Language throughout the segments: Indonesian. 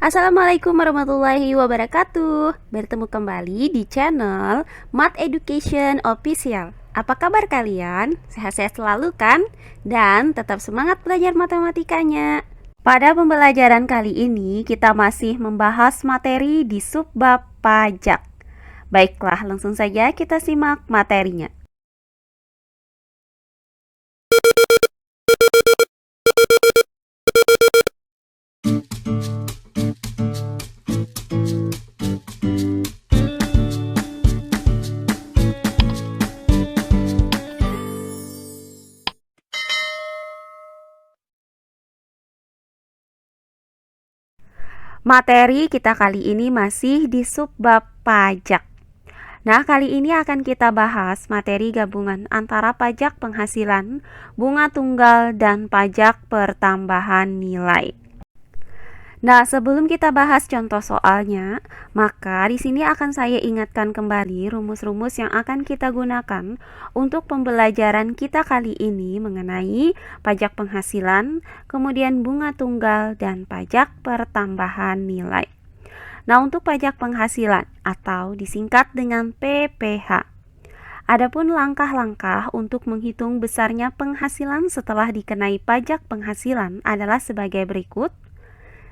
Assalamualaikum warahmatullahi wabarakatuh. Bertemu kembali di channel Math Education Official. Apa kabar kalian? Sehat-sehat selalu kan? Dan tetap semangat belajar matematikanya. Pada pembelajaran kali ini kita masih membahas materi di subbab pajak. Baiklah, langsung saja kita simak materinya. Materi kita kali ini masih di subbab pajak. Nah, kali ini akan kita bahas materi gabungan antara pajak penghasilan, bunga tunggal, dan pajak pertambahan nilai. Nah, sebelum kita bahas contoh soalnya, maka di sini akan saya ingatkan kembali rumus-rumus yang akan kita gunakan untuk pembelajaran kita kali ini mengenai pajak penghasilan, kemudian bunga tunggal, dan pajak pertambahan nilai. Nah, untuk pajak penghasilan atau disingkat dengan PPh. Adapun langkah-langkah untuk menghitung besarnya penghasilan setelah dikenai pajak penghasilan adalah sebagai berikut.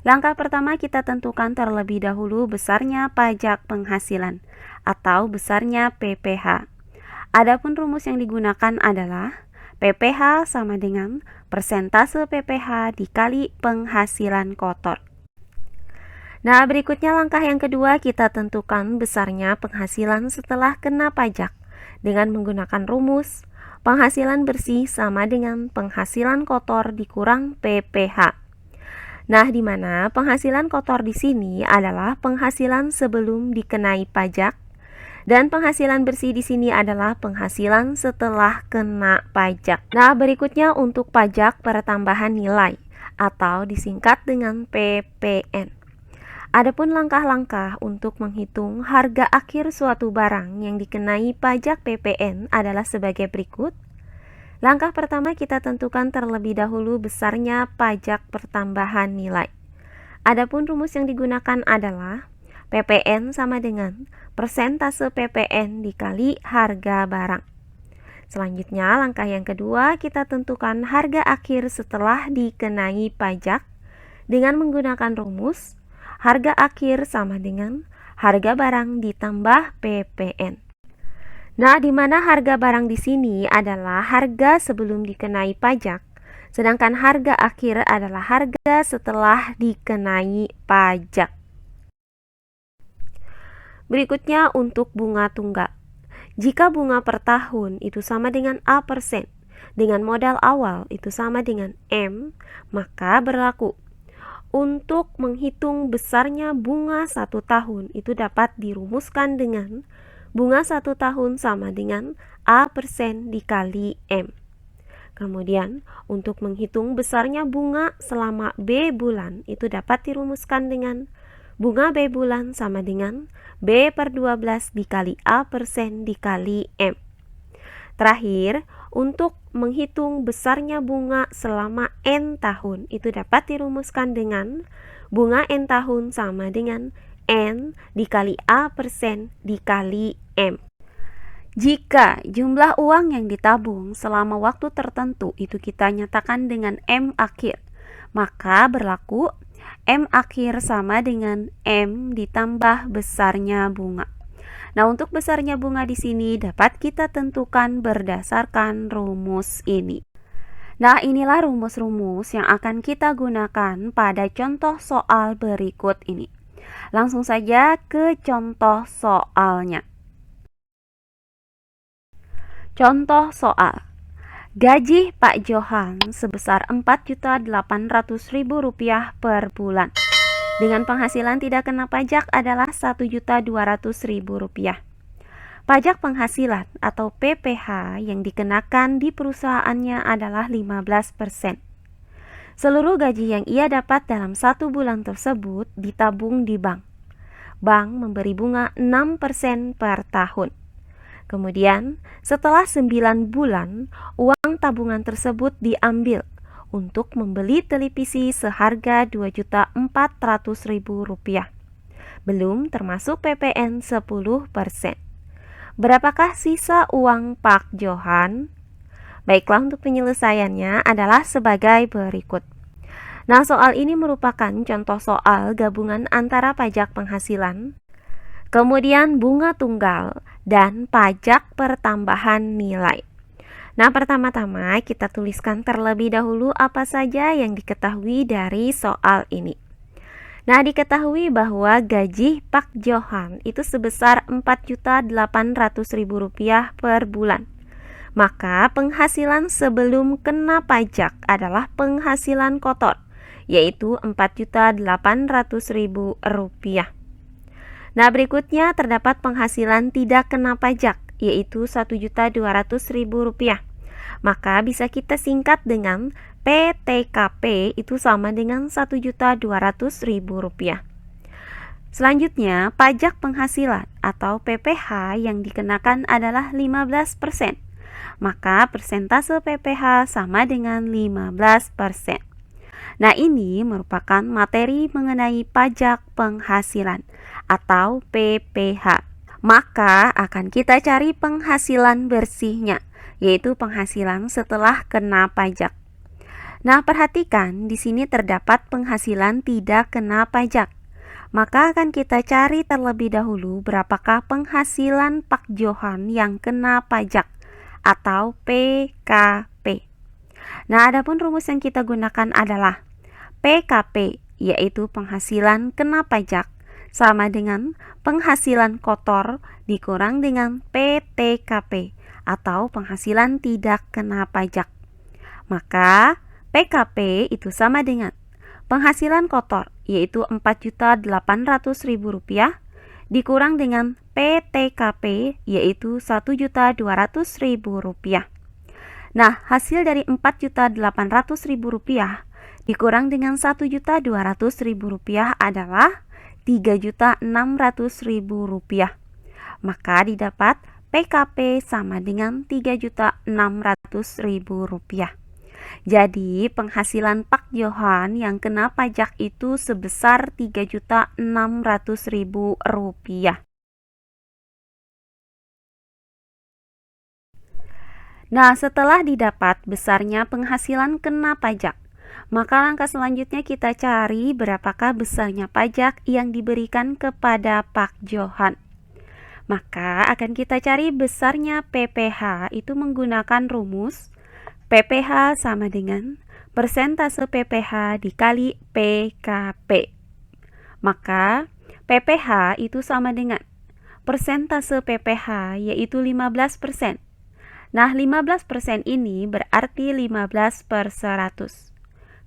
Langkah pertama, kita tentukan terlebih dahulu besarnya pajak penghasilan atau besarnya PPh. Adapun rumus yang digunakan adalah PPh sama dengan persentase PPh dikali penghasilan kotor. Nah, berikutnya langkah yang kedua, kita tentukan besarnya penghasilan setelah kena pajak dengan menggunakan rumus penghasilan bersih sama dengan penghasilan kotor dikurang PPh. Nah, di mana penghasilan kotor di sini adalah penghasilan sebelum dikenai pajak dan penghasilan bersih di sini adalah penghasilan setelah kena pajak. Nah, berikutnya untuk pajak pertambahan nilai atau disingkat dengan PPN. Adapun langkah-langkah untuk menghitung harga akhir suatu barang yang dikenai pajak PPN adalah sebagai berikut. Langkah pertama, kita tentukan terlebih dahulu besarnya pajak pertambahan nilai. Adapun rumus yang digunakan adalah PPN sama dengan persentase PPN dikali harga barang. Selanjutnya, langkah yang kedua, kita tentukan harga akhir setelah dikenai pajak dengan menggunakan rumus harga akhir sama dengan harga barang ditambah PPN. Nah, di mana harga barang di sini adalah harga sebelum dikenai pajak, sedangkan harga akhir adalah harga setelah dikenai pajak. Berikutnya untuk bunga tunggal. Jika bunga per tahun itu sama dengan A%, dengan modal awal itu sama dengan M, maka berlaku. Untuk menghitung besarnya bunga 1 tahun itu dapat dirumuskan dengan bunga 1 tahun sama dengan A% dikali M. Kemudian, untuk menghitung besarnya bunga selama B bulan itu dapat dirumuskan dengan bunga B bulan sama dengan B per 12 dikali A% dikali M. Terakhir, untuk menghitung besarnya bunga selama N tahun itu dapat dirumuskan dengan bunga N tahun sama dengan N dikali A% dikali M. Jika jumlah uang yang ditabung selama waktu tertentu itu kita nyatakan dengan M akhir, maka berlaku M akhir sama dengan M ditambah besarnya bunga. Nah, untuk besarnya bunga di sini dapat kita tentukan berdasarkan rumus ini. Nah, inilah rumus-rumus yang akan kita gunakan pada contoh soal berikut ini. Langsung saja ke contoh soalnya. Contoh soal. Gaji Pak Johan sebesar Rp4.800.000 per bulan. Dengan penghasilan tidak kena pajak adalah Rp1.200.000. Pajak penghasilan atau PPh yang dikenakan di perusahaannya adalah 15%. Seluruh gaji yang ia dapat dalam 1 bulan tersebut ditabung di bank. Bank memberi bunga 6% per tahun. Kemudian, setelah 9 bulan, uang tabungan tersebut diambil untuk membeli televisi seharga Rp2.400.000. Belum termasuk PPN 10%. Berapakah sisa uang Pak Johan? Baiklah, untuk penyelesaiannya adalah sebagai berikut. Nah, soal ini merupakan contoh soal gabungan antara pajak penghasilan, kemudian bunga tunggal, dan pajak pertambahan nilai. Nah, pertama-tama kita tuliskan terlebih dahulu apa saja yang diketahui dari soal ini. Nah, diketahui bahwa gaji Pak Johan itu sebesar Rp4.800.000 per bulan. Maka penghasilan sebelum kena pajak adalah penghasilan kotor, yaitu Rp4.800.000. Nah, berikutnya terdapat penghasilan tidak kena pajak, yaitu Rp1.200.000. Maka bisa kita singkat dengan PTKP itu sama dengan Rp1.200.000. Selanjutnya, pajak penghasilan atau PPh yang dikenakan adalah 15%. Maka persentase PPh sama dengan 15%. Nah, ini merupakan materi mengenai pajak penghasilan atau PPh. Maka akan kita cari penghasilan bersihnya, yaitu penghasilan setelah kena pajak. Nah, perhatikan di sini terdapat penghasilan tidak kena pajak. Maka akan kita cari terlebih dahulu berapakah penghasilan Pak Johan yang kena pajak atau PKP. Nah, adapun rumus yang kita gunakan adalah PKP, yaitu penghasilan kena pajak, sama dengan penghasilan kotor dikurang dengan PTKP atau penghasilan tidak kena pajak. Maka PKP itu sama dengan penghasilan kotor, yaitu Rp4.800.000 dikurang dengan PTKP, yaitu Rp1.200.000. Nah, hasil dari Rp4.800.000 dikurang dengan Rp1.200.000 adalah Rp3.600.000. Maka didapat PKP sama dengan Rp3.600.000. Jadi penghasilan Pak Johan yang kena pajak itu sebesar Rp3.600.000. Nah, setelah didapat besarnya penghasilan kena pajak, maka langkah selanjutnya kita cari berapakah besarnya pajak yang diberikan kepada Pak Johan. Maka akan kita cari besarnya PPh itu menggunakan rumus PPh sama dengan persentase PPh dikali PKP. Maka PPh itu sama dengan persentase PPh yaitu 15%. Nah, 15% ini berarti 15/100.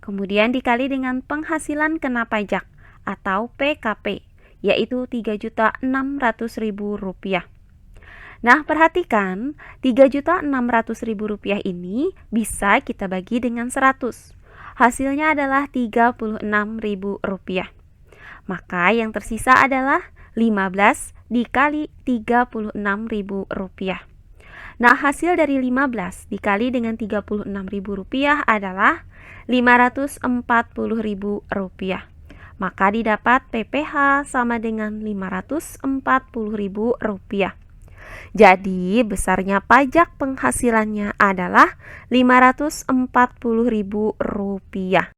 Kemudian dikali dengan penghasilan kena pajak atau PKP, yaitu Rp3.600.000. Nah, perhatikan Rp3.600.000 ini bisa kita bagi dengan 100. Hasilnya adalah Rp36.000. Maka yang tersisa adalah 15 dikali Rp36.000. Nah, hasil dari 15 dikali dengan Rp36.000 adalah Rp540.000. Maka didapat PPh sama dengan Rp540.000. Jadi besarnya pajak penghasilannya adalah Rp540.000.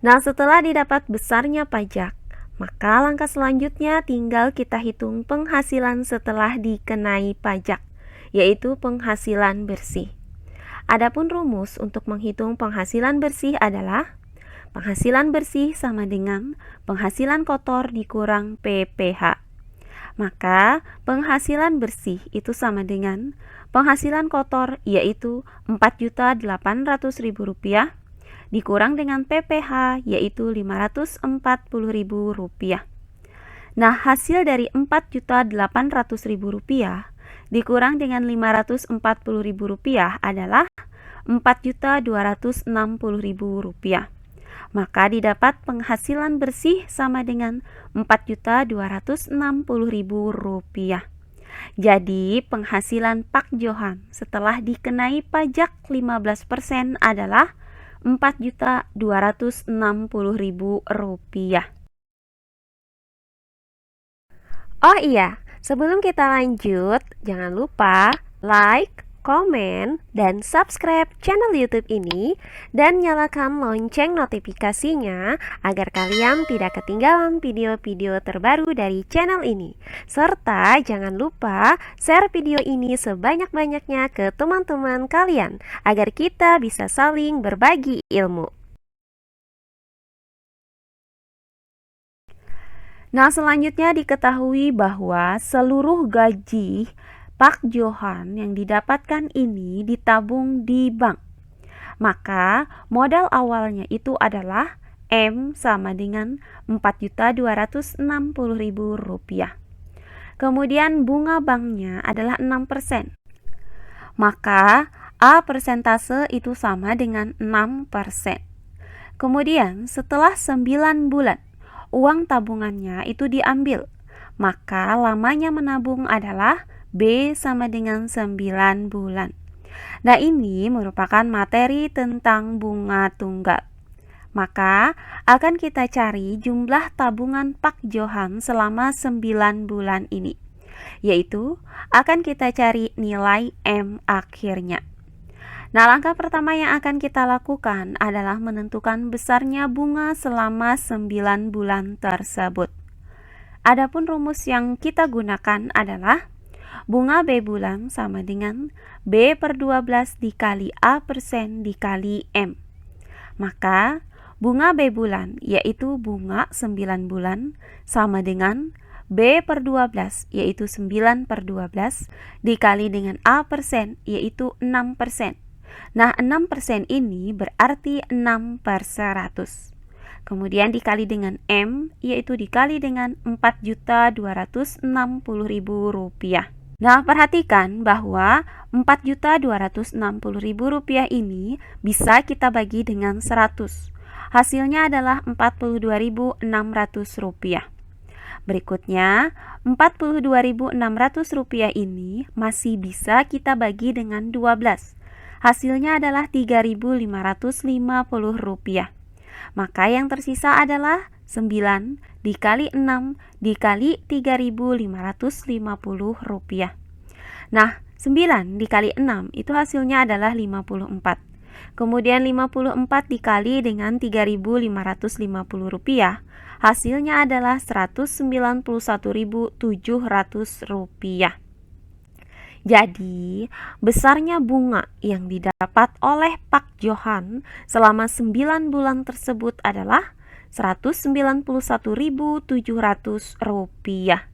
Nah, setelah didapat besarnya pajak, maka langkah selanjutnya tinggal kita hitung penghasilan setelah dikenai pajak, yaitu penghasilan bersih. Adapun rumus untuk menghitung penghasilan bersih adalah penghasilan bersih sama dengan penghasilan kotor dikurang PPh. Maka penghasilan bersih itu sama dengan penghasilan kotor, yaitu Rp4.800.000 dikurang dengan PPh, yaitu Rp540.000. Nah, hasil dari Rp4.800.000 dikurang dengan Rp540.000 adalah Rp4.260.000. Maka didapat penghasilan bersih sama dengan Rp4.260.000. Jadi, penghasilan Pak Johan setelah dikenai pajak 15% adalah Rp4.260.000. Oh iya, sebelum kita lanjut, jangan lupa like, komen, dan subscribe channel YouTube ini dan nyalakan lonceng notifikasinya agar kalian tidak ketinggalan video-video terbaru dari channel ini. Serta jangan lupa share video ini sebanyak-banyaknya ke teman-teman kalian agar kita bisa saling berbagi ilmu. Nah, selanjutnya diketahui bahwa seluruh gaji Pak Johan yang didapatkan ini ditabung di bank. Maka modal awalnya itu adalah M sama dengan Rp4.260.000. Kemudian bunga banknya adalah 6%. Maka A persentase itu sama dengan 6%. Kemudian setelah 9 bulan uang tabungannya itu diambil, maka lamanya menabung adalah B sama dengan 9 bulan. Nah, ini merupakan materi tentang bunga tunggal. Maka akan kita cari jumlah tabungan Pak Johan selama 9 bulan ini, yaitu akan kita cari nilai M akhirnya. Nah, langkah pertama yang akan kita lakukan adalah menentukan besarnya bunga selama 9 bulan tersebut. Adapun rumus yang kita gunakan adalah bunga B bulan sama dengan B per 12 dikali A persen dikali M. Maka bunga B bulan yaitu bunga 9 bulan sama dengan B per 12 yaitu 9 per 12 dikali dengan A persen yaitu 6%. Nah, 6% ini berarti 6/100. Kemudian dikali dengan M, yaitu dikali dengan Rp4.260.000. Nah, perhatikan bahwa Rp4.260.000 ini bisa kita bagi dengan 100. Hasilnya adalah Rp42.600. Berikutnya, Rp42.600 ini masih bisa kita bagi dengan 12. Hasilnya adalah Rp3.550. Maka yang tersisa adalah 9 dikali 6 dikali Rp3.550. Nah, 9 dikali 6 itu hasilnya adalah 54. Kemudian 54 dikali dengan Rp3.550, hasilnya adalah Rp191.700. Jadi, besarnya bunga yang didapat oleh Pak Johan selama 9 bulan tersebut adalah Rp191.700.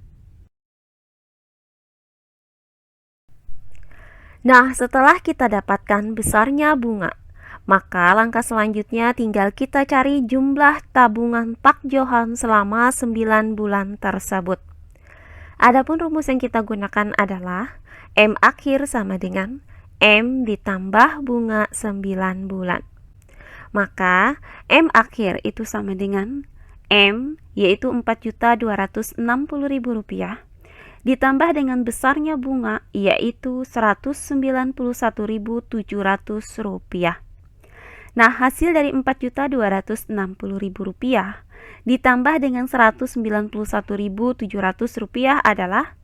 Nah, setelah kita dapatkan besarnya bunga, maka langkah selanjutnya tinggal kita cari jumlah tabungan Pak Johan selama 9 bulan tersebut. Adapun rumus yang kita gunakan adalah M akhir sama dengan M ditambah bunga 9 bulan. Maka M akhir itu sama dengan M yaitu Rp4.260.000 ditambah dengan besarnya bunga yaitu Rp191.700. Nah, hasil dari Rp4.260.000 ditambah dengan Rp191.700 adalah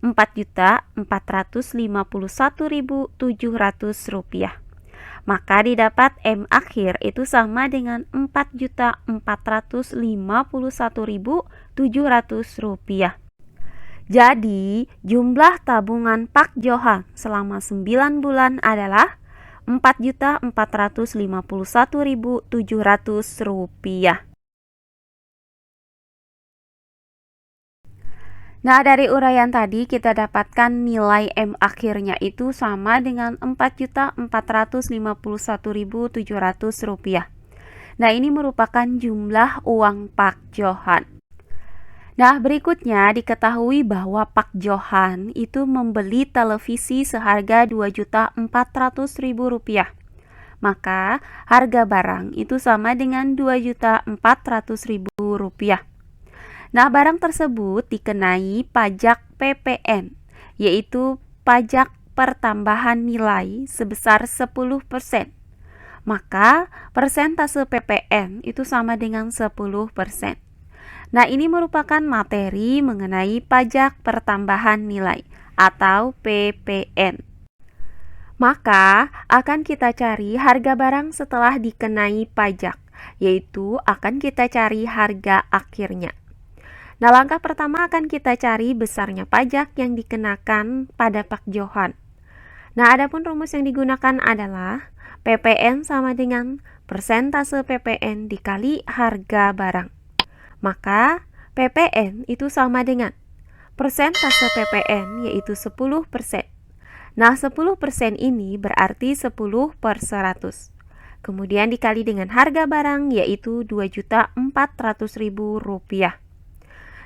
Rp4.451.700. Maka didapat M akhir itu sama dengan Rp4.451.700. Jadi, jumlah tabungan Pak Johan selama 9 bulan adalah Rp4.451.700. Nah, dari uraian tadi kita dapatkan nilai M akhirnya itu sama dengan Rp4.451.700. Nah, ini merupakan jumlah uang Pak Johan. Nah, berikutnya diketahui bahwa Pak Johan itu membeli televisi seharga Rp2.400.000. Maka harga barang itu sama dengan Rp2.400.000. Nah, barang tersebut dikenai pajak PPN, yaitu pajak pertambahan nilai sebesar 10%. Maka persentase PPN itu sama dengan 10%. Nah, ini merupakan materi mengenai pajak pertambahan nilai atau PPN. Maka akan kita cari harga barang setelah dikenai pajak, yaitu akan kita cari harga akhirnya. Nah, langkah pertama akan kita cari besarnya pajak yang dikenakan pada Pak Johan. Nah, adapun rumus yang digunakan adalah PPN sama dengan persentase PPN dikali harga barang. Maka PPN itu sama dengan persentase PPN yaitu 10%. Nah, 10% ini berarti 10 per 100. Kemudian dikali dengan harga barang yaitu Rp2.400.000.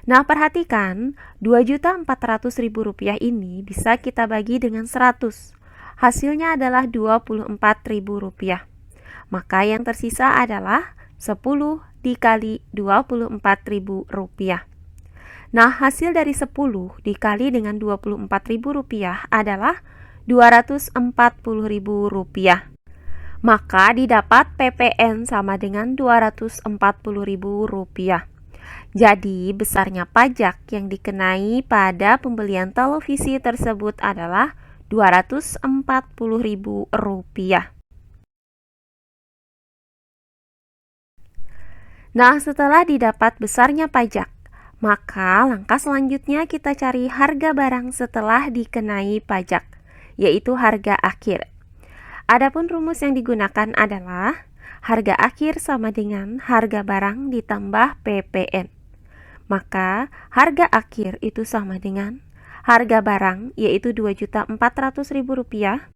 Nah, perhatikan Rp2.400.000 ini bisa kita bagi dengan 100. Hasilnya adalah Rp24.000. Maka yang tersisa adalah 10 dikali Rp24.000. Nah, hasil dari 10 dikali dengan Rp24.000 adalah Rp240.000. Maka didapat PPN sama dengan Rp240.000. Jadi, besarnya pajak yang dikenai pada pembelian televisi tersebut adalah Rp240.000. Nah, setelah didapat besarnya pajak, maka langkah selanjutnya kita cari harga barang setelah dikenai pajak, yaitu harga akhir. Adapun rumus yang digunakan adalah harga akhir sama dengan harga barang ditambah PPN. Maka harga akhir itu sama dengan harga barang yaitu Rp2.400.000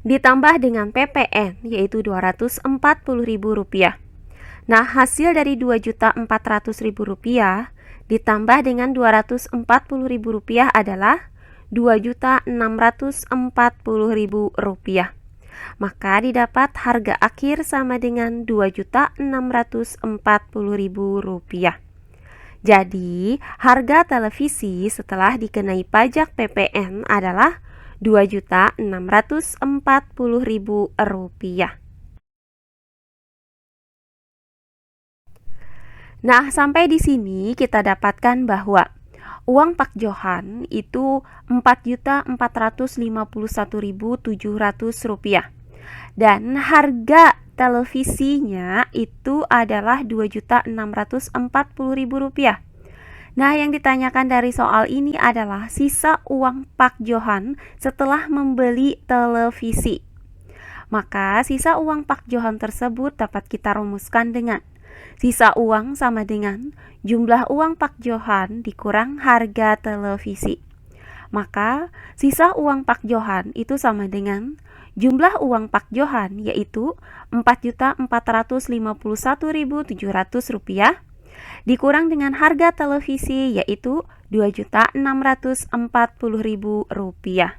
ditambah dengan PPN yaitu Rp240.000. Nah, hasil dari Rp2.400.000 ditambah dengan Rp240.000 adalah Rp2.640.000. Maka didapat harga akhir sama dengan Rp2.640.000. Jadi, harga televisi setelah dikenai pajak PPN adalah Rp2.640.000. Nah, sampai di sini kita dapatkan bahwa uang Pak Johan itu Rp4.451.700 dan harga televisinya itu adalah Rp2.640.000. Nah, yang ditanyakan dari soal ini adalah sisa uang Pak Johan setelah membeli televisi. Maka sisa uang Pak Johan tersebut dapat kita rumuskan dengan sisa uang sama dengan jumlah uang Pak Johan dikurang harga televisi. Maka sisa uang Pak Johan itu sama dengan jumlah uang Pak Johan yaitu Rp4.451.700 dikurang dengan harga televisi yaitu Rp2.640.000.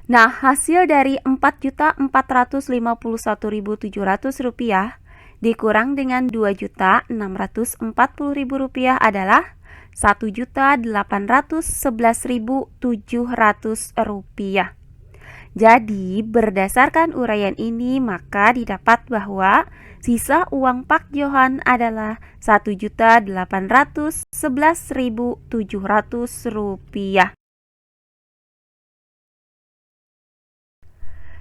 Nah, hasil dari Rp4.451.700 dikurang dengan Rp2.640.000 adalah Rp1.811.700. Jadi, berdasarkan uraian ini, maka didapat bahwa sisa uang Pak Johan adalah Rp1.811.700.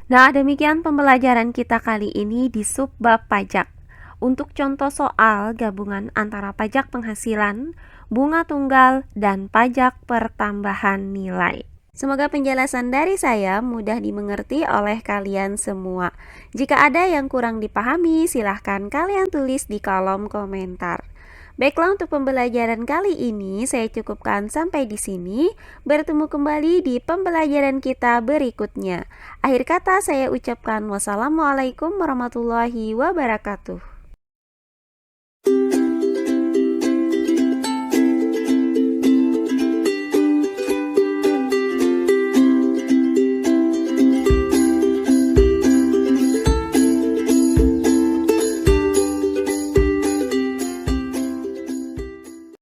Nah, demikian pembelajaran kita kali ini di subbab pajak. Untuk contoh soal gabungan antara pajak penghasilan, bunga tunggal, dan pajak pertambahan nilai. Semoga penjelasan dari saya mudah dimengerti oleh kalian semua. Jika ada yang kurang dipahami, silahkan kalian tulis di kolom komentar. Baiklah, untuk pembelajaran kali ini saya cukupkan sampai di sini. Bertemu kembali di pembelajaran kita berikutnya. Akhir kata saya ucapkan wassalamualaikum warahmatullahi wabarakatuh.